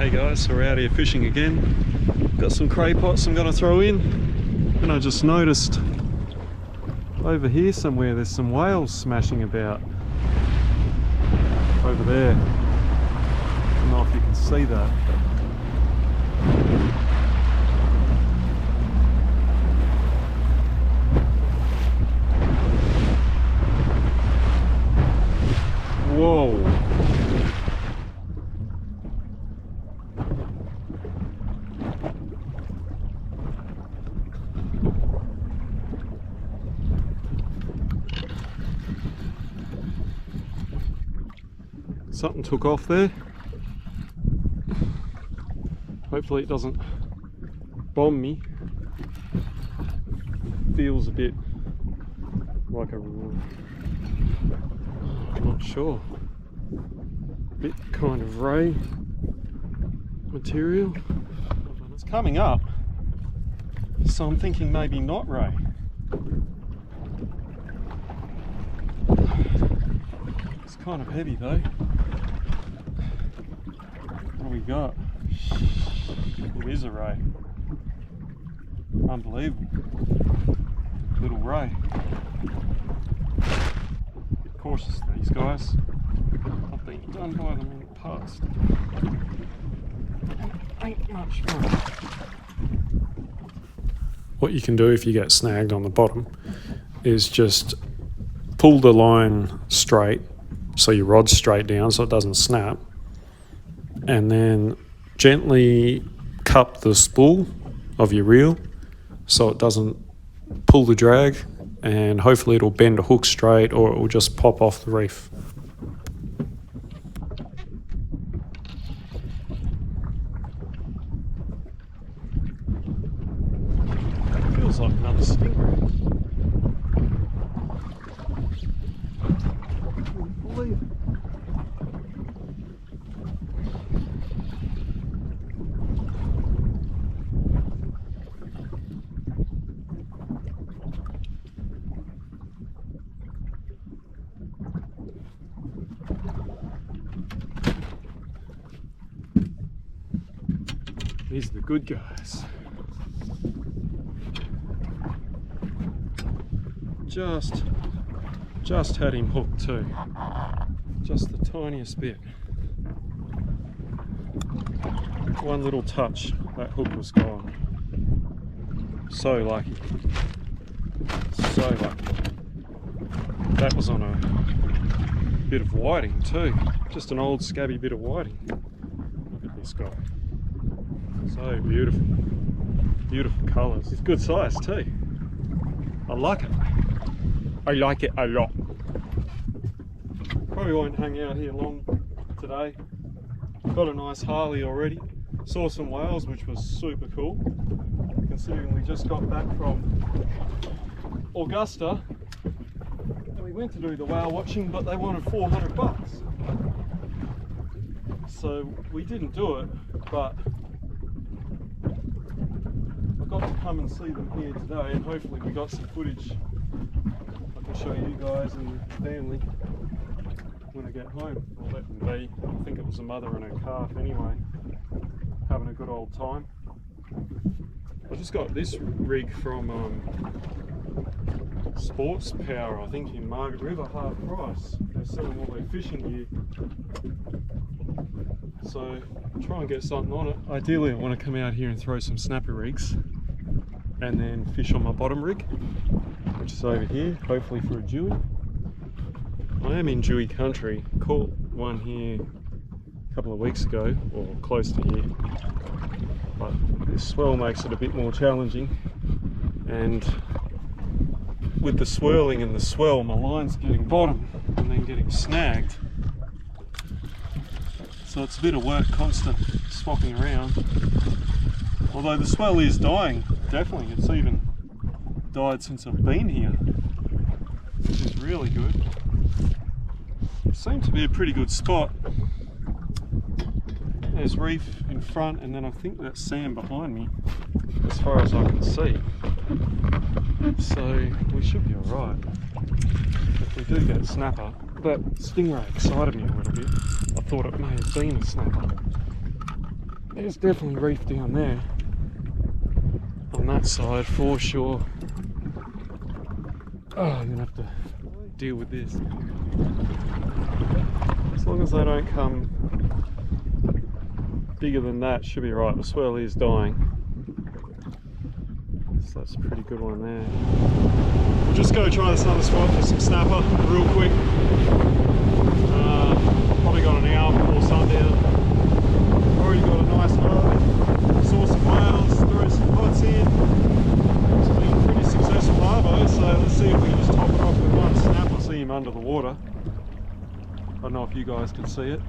Hey guys, so we're out here fishing again. Got some cray pots I'm going to throw in, and I just noticed over here somewhere there's some whales smashing about over there. I don't know if you can see that. Whoa! Something took off there. Hopefully it doesn't bomb me. Feels a bit like a... I'm not sure. Bit kind of ray material. It's coming up, so I'm thinking maybe not ray. It's kind of heavy though. What do we got? It is a ray. Unbelievable. Little ray. Be cautious these guys. I've been done by them in the past. Ain't much fun. What you can do if you get snagged on the bottom is just pull the line straight, so your rod's straight down so it doesn't snap, and then gently cup the spool of your reel so it doesn't pull the drag, and hopefully it'll bend a hook straight or it will just pop off the reef. Feels like another stingray. Believe it. These are the good guys. Just had him hooked too. Just the tiniest bit. One little touch, that hook was gone. So lucky. So lucky. That was on a bit of whiting too. Just an old scabby bit of whiting. Look at this guy. So beautiful. Beautiful colours. It's good size too. I like it. I like it a lot. Probably won't hang out here long today. Got a nice Harley already. Saw some whales, which was super cool. Considering we just got back from Augusta and we went to do the whale watching, but they wanted $400. So we didn't do it, but I got to come and see them here today, and hopefully we got some footage I can show you guys and the family when I get home. I'll let them be. I think it was a mother and her calf anyway, having a good old time. I just got this rig from Sports Power, I think in Margaret River, half price. They're selling all their fishing gear. So try and get something on it. Ideally I want to come out here and throw some snapper rigs and then fish on my bottom rig, which is over here, hopefully for a dewie. I am in dewie country. Caught one here a couple of weeks ago, or close to here, but this swell makes it a bit more challenging, and with the swirling and the swell my line's getting bottom and then getting snagged, so it's a bit of work, constant swapping around. Although the swell is dying, definitely. It's even died since I've been here, which is really good. Seems to be a pretty good spot. There's reef in front, and then I think that's sand behind me, as far as I can see. So we should be alright. If we do get snapper, that stingray excited me a little bit. I thought it may have been a snapper. There's definitely reef down there. On that side, for sure. Oh, I'm gonna have to deal with this. As long as they don't come bigger than that, should be right. The swell is dying. So that's a pretty good one there. We'll just go try this other spot for some snapper real quick. Probably got an hour before sundown. Already got a nice load. Saw some whales, threw some pots in. It's been a pretty successful arvo, so let's see if we can just top it off with one snap. I'll see him under the water. I don't know if you guys can see it.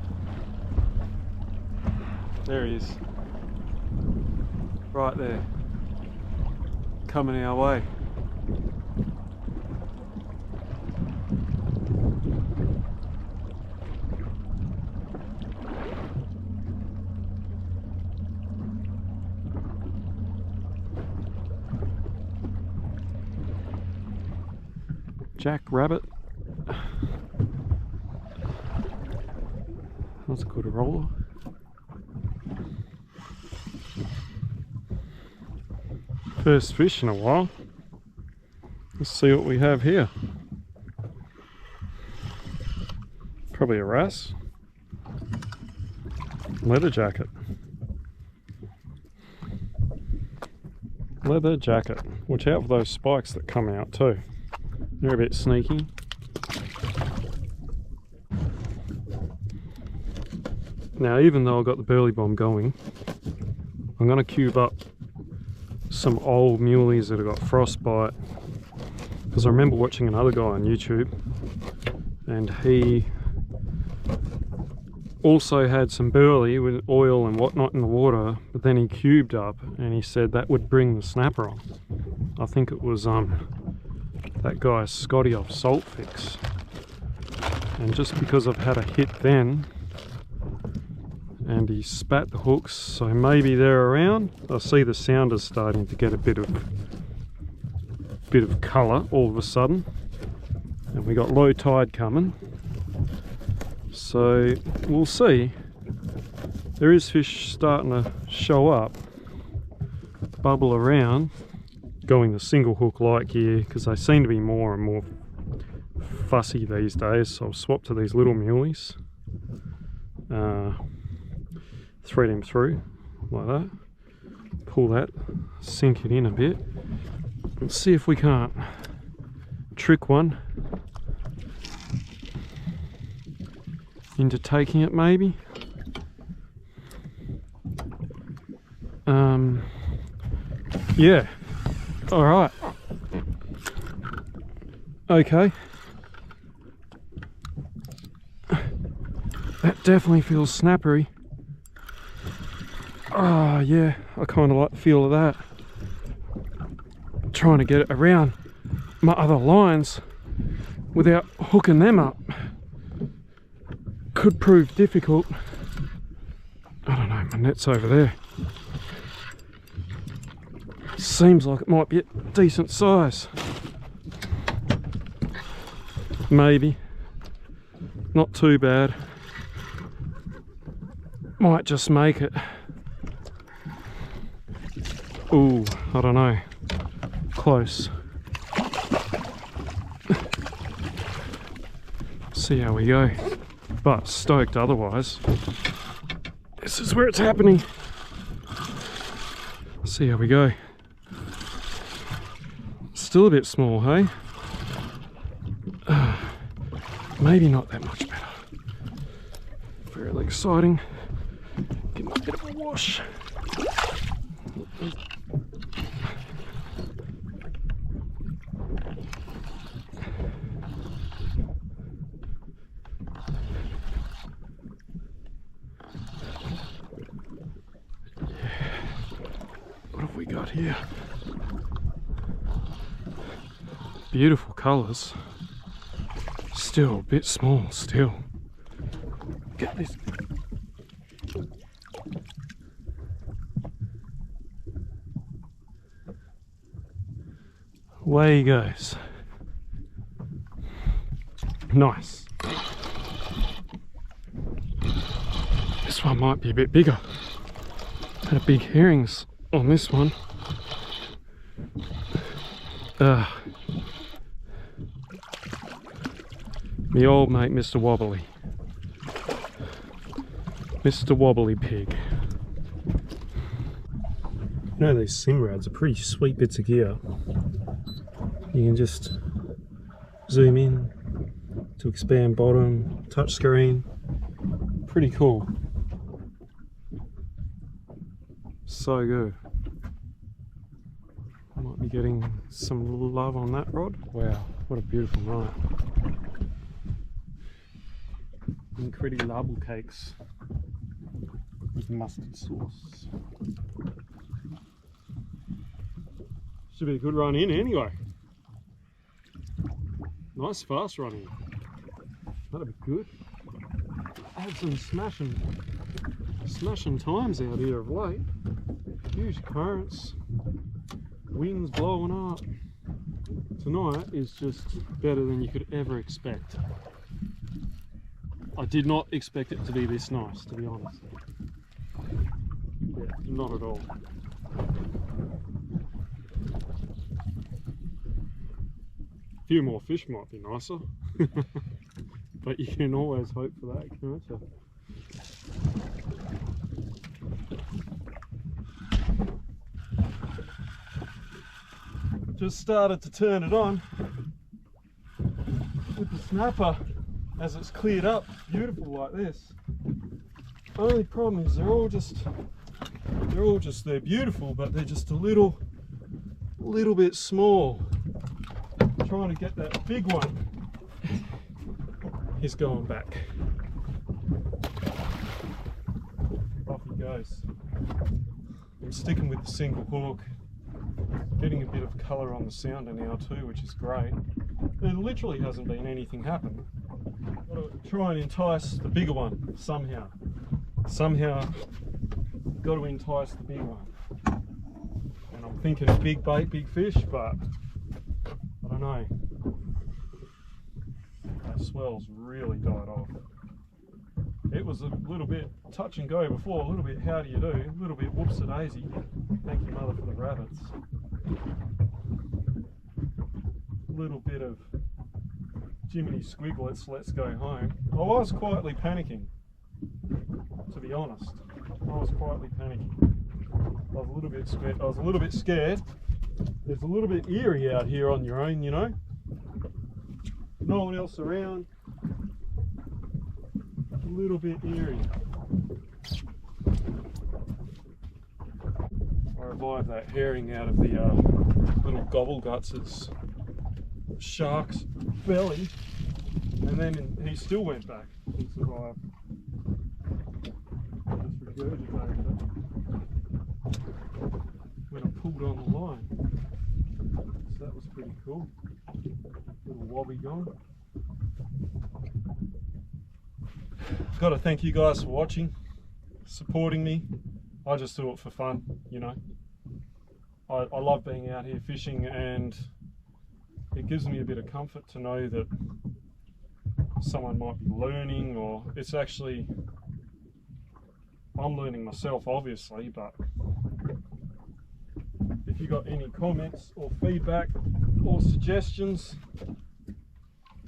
There he is. Right there. Coming our way. Jack rabbit. That's a good roller. First fish in a while. Let's see what we have here. Probably a wrasse. Leather jacket. Leather jacket. Watch out for those spikes that come out too. They're a bit sneaky. Now, even though I've got the burley bomb going, I'm going to cube up some old muleys that have got frostbite, because I remember watching another guy on YouTube and he also had some burley with oil and whatnot in the water, but then he cubed up and he said that would bring the snapper on. I think it was that guy Scotty off Salt Fix, and just because I've had a hit then and he spat the hooks, so maybe they're around. I see the sounders starting to get a bit of colour all of a sudden, and we got low tide coming, so we'll see. There is fish starting to show up, bubble around, going the single hook like here, because they seem to be more and more fussy these days. So I'll swap to these little muleys, thread him through like that, pull that, sink it in a bit, and see if we can't trick one into taking it maybe. Yeah, all right, okay, that definitely feels snappery. Oh yeah, I kind of like the feel of that. Trying to get it around my other lines without hooking them up could prove difficult. I don't know, my net's over there. Seems like it might be a decent size. Maybe. Not too bad. Might just make it. Ooh, I don't know. Close. See how we go. But stoked otherwise. This is where it's happening. See how we go. Still a bit small, hey? Maybe not that much better. Very exciting. Give it a bit of a wash. What have we got here? Beautiful colours. Still a bit small, still. Get this. Away he goes. Nice. This one might be a bit bigger. Had a big herrings on this one. Me old mate, Mr. Wobbly. Mr. Wobbly Pig. You know, these Simrads are pretty sweet bits of gear. You can just zoom in to expand bottom, touch screen. Pretty cool. So good. Might be getting some love on that rod. Wow, what a beautiful night. Incredible cakes with mustard sauce. Should be a good run in anyway. Nice fast run in. That'll be good. I had some smashing times out here of late. Huge currents, winds blowing up. Tonight is just better than you could ever expect. I did not expect it to be this nice, to be honest. Yeah, not at all. A few more fish might be nicer. But you can always hope for that, can't you? Just started to turn it on with the snapper as it's cleared up, beautiful like this. Only problem is they're beautiful, but they're just a little bit small. Trying to get that big one. He's going back. Off he goes. I'm sticking with the single hook. Getting a bit of colour on the sounder now too, which is great. There literally hasn't been anything happen. Got to try and entice the bigger one somehow. Somehow, got to entice the big one. And I'm thinking big bait, big fish, but I don't know. That swell's really died off. It was a little bit touch and go before, a little bit how do you do, a little bit whoops-a-daisy. Thank you, mother, for the rabbits. A little bit of Jiminy Squiglets, let's go home. I was quietly panicking, to be honest. I was quietly panicking. I was a little bit scared. It's a little bit eerie out here on your own, you know. No one else around. A little bit eerie. I revived that herring out of the little gobble guts' shark's belly, and then he still went back and survived. Just regurgitated it when I pulled on the line. So that was pretty cool. Little wobby going. Got to thank you guys for watching, supporting me. I just do it for fun, you know. I love being out here fishing, and it gives me a bit of comfort to know that someone might be learning, or it's actually, I'm learning myself obviously, but if you got any comments or feedback or suggestions,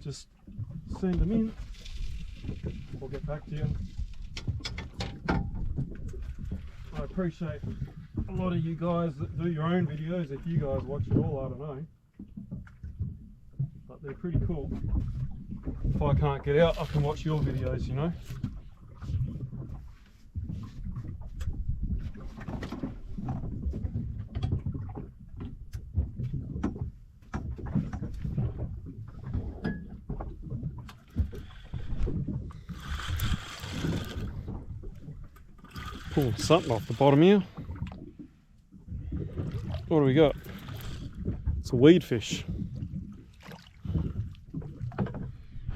just send them in. I'll get back to you. I appreciate a lot of you guys that do your own videos. If you guys watch it all, I don't know. But they're pretty cool. If I can't get out, I can watch your videos, you know. Pulling something off the bottom here. What do we got? It's a weed fish.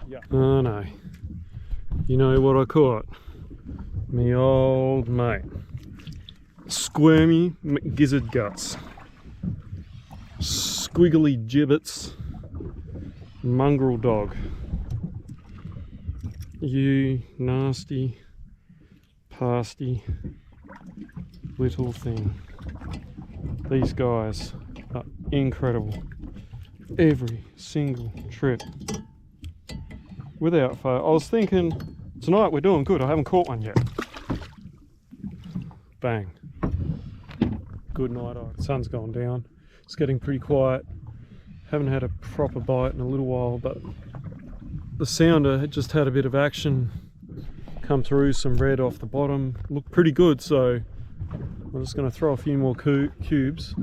Yeah. Oh no. You know what I caught? Me old mate. Squirmy McGizzard guts. Squiggly gibbets. Mongrel dog. You nasty pasty little thing. These guys are incredible. Every single trip, without fail. I was thinking, tonight we're doing good. I haven't caught one yet. Bang. Good night. Sun's gone down. It's getting pretty quiet. Haven't had a proper bite in a little while, but the sounder had just had a bit of action come through, some red off the bottom. Looked pretty good, so I'm just going to throw a few more cubes,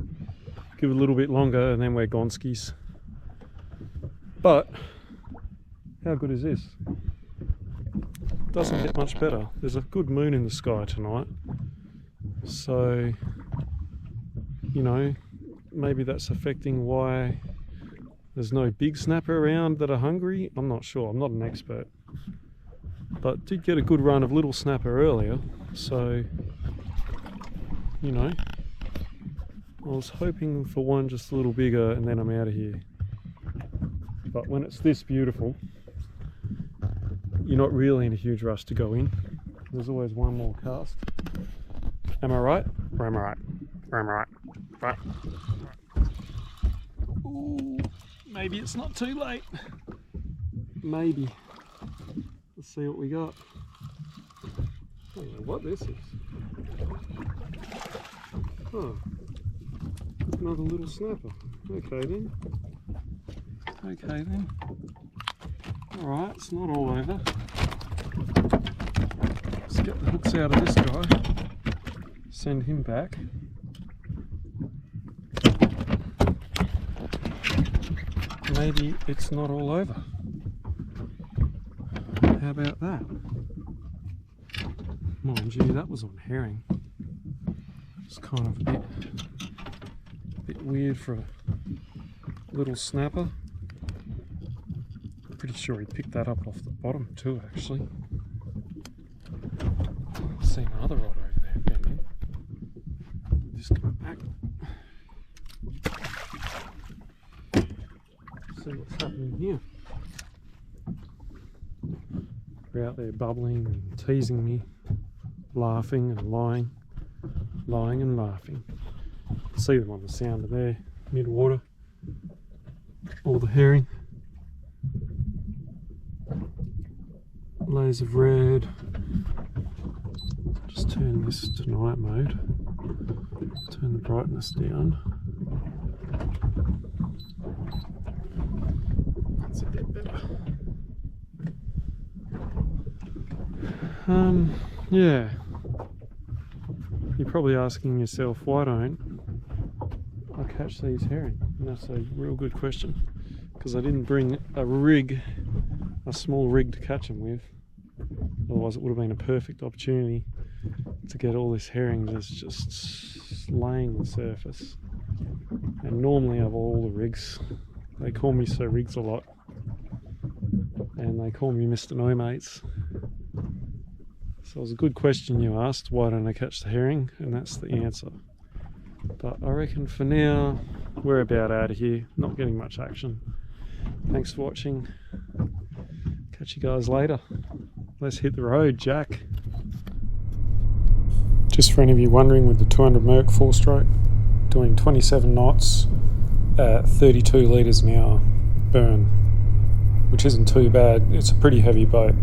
give it a little bit longer, and then we're gonskis. But how good is this? Doesn't get much better. There's a good moon in the sky tonight, so you know, maybe that's affecting why there's no big snapper around that are hungry. I'm not sure, I'm not an expert, but did get a good run of little snapper earlier, so you know, I was hoping for one just a little bigger and then I'm out of here. But when it's this beautiful, you're not really in a huge rush to go in. There's always one more cast. Am I right? Or am I right? Or am I right? Right. Ooh, maybe it's not too late. Maybe. Let's see what we got. I don't know what this is. Oh, another little snapper. Okay then. Okay then. Alright, it's not all over. Let's get the hooks out of this guy. Send him back. Maybe it's not all over. How about that? Mind you, that was on herring. It's kind of a bit weird for a little snapper. Pretty sure he picked that up off the bottom too, actually. I've seen another rod over there bending. Just come back. See what's happening here. They're out there bubbling and teasing me, laughing and lying and laughing. See them on the sounder there, mid-water. All the herring. Layers of red. Just turn this to night mode. Turn the brightness down. That's a bit better. Yeah. You're probably asking yourself, why don't I catch these herring? And that's a real good question, because I didn't bring a small rig to catch them with. Otherwise it would have been a perfect opportunity to get all this herring that's just laying the surface. And normally of all the rigs, they call me Sir Rigs a lot, and they call me Mr. No Mates. So it was a good question you asked, why don't I catch the herring? And that's the answer. But I reckon for now we're about out of here, not getting much action. Thanks for watching. Catch you guys later. Let's hit the road, Jack. Just for any of you wondering, with the 200 Merc 4-stroke, doing 27 knots at 32 litres an hour burn, which isn't too bad. It's a pretty heavy boat.